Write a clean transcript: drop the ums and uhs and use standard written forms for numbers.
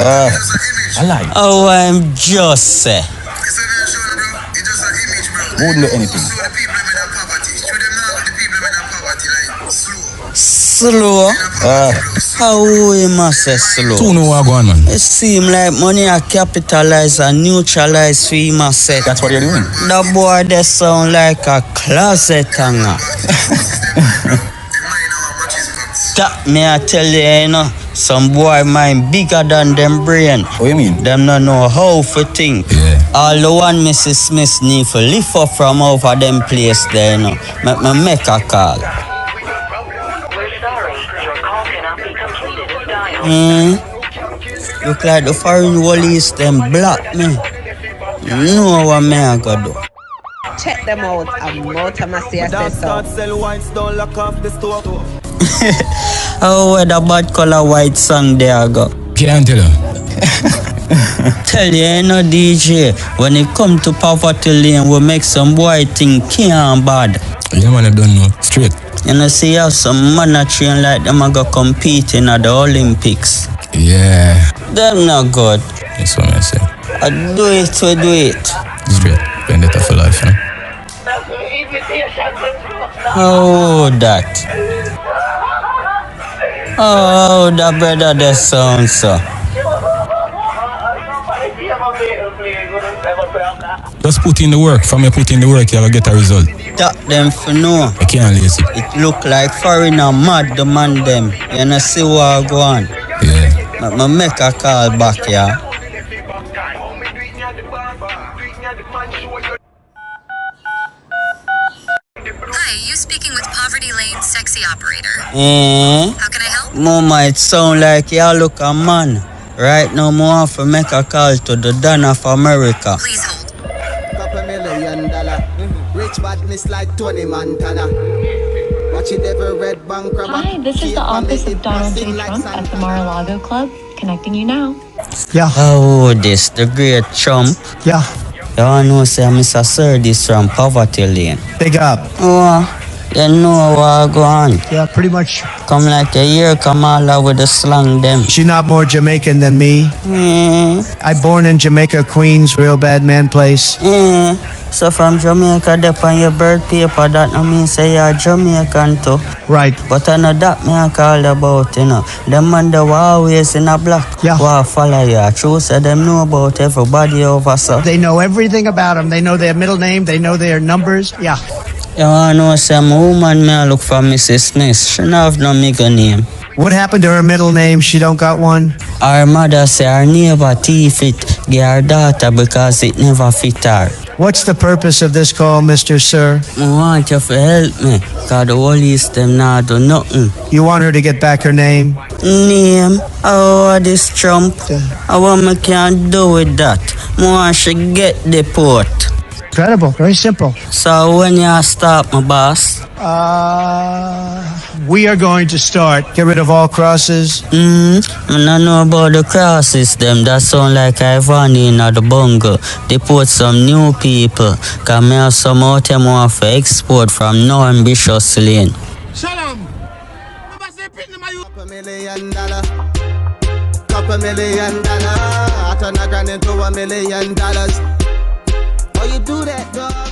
I like. Oh, I'm just say. Wouldn't do anything. Slow? How we must say slow? Two know what going, man. It seems like money are capitalized and neutralized for him a set. That's what you're doing. The boy they sound like a closet hanger. That me I tell you, you know, some boy mind bigger than them brain. What you mean? Them not know how to think. Yeah. All the one Mrs. Smith need to lift up from over them place there, you know. Make a call. Look like the foreign wallies them block me. You know what me I gotta do. Check them out. I'm Motor Masicka says so. Sell whites, don't lock off the store. Oh, where the bad color white song there go? Can't tell you. Tell you, you know, DJ, when it come to poverty lane, we make some boy think can't bad. Yeah, man, I don't know. Straight. You know, see, you have some man a train like them a go competing at the Olympics. Yeah. Them not good. That's what I say. I do it, we do it. Straight. Vendetta for life, you know? Oh, that. Oh, the brother, that sounds so. Just put in the work. From you put in the work, you will get a result. That them for know. I can't lazy. It look like foreigner mad the man them. You know see what go on. Yeah. I make a call back, yeah. Hi, you speaking with Poverty Lane Sexy Operator. How can I help? Mama, it sound like you look a man. Right now, I want to make a call to the Don of America. Please hold. $2 million. Rich badness like Tony Montana. Watch it ever red bank robber. Hi, this is the office of Donald J. Trump at the Mar-a-Lago Club. Connecting you now. Yeah. Oh, this, the great Trump. Yeah. You want to know, say, Mr. Sir, this from Poverty Lane. Big up. Oh, you know what go on. Yeah, pretty much. Come like a year, Kamala with the slang them. She not more Jamaican than me. I born in Jamaica, Queens, real bad man place. So from Jamaica, dep on your birth paper, that no mean say you're Jamaican too. Right. But I know that me I call about, you know. Them man they were always in a black. Yeah. Who follow you. True, say them know about everybody over so. They know everything about them. They know their middle name. They know their numbers. Yeah. You wanna know some woman me I look for Mrs. Smith. She don't have no middle name. What happened to her middle name? She don't got one? Her mother say her neighbor thief it, give her daughter because it never fit her. What's the purpose of this call, Mr. Sir? I want you to help me, because the police them not do nothing. You want her to get back her name? Name? Oh, this Trump. I want me can't do with that. I want she get the port. Incredible. Very simple. So when you start, my boss? We are going to start. Get rid of all crosses. I don't know about the crosses them. That sound like Ivan in the bungle. They put some new people. Because me have some out them want to export from no ambitious lane. Shalom. $2 million. $2 million. I turn a grand into $1 million. Oh, you do that, dog.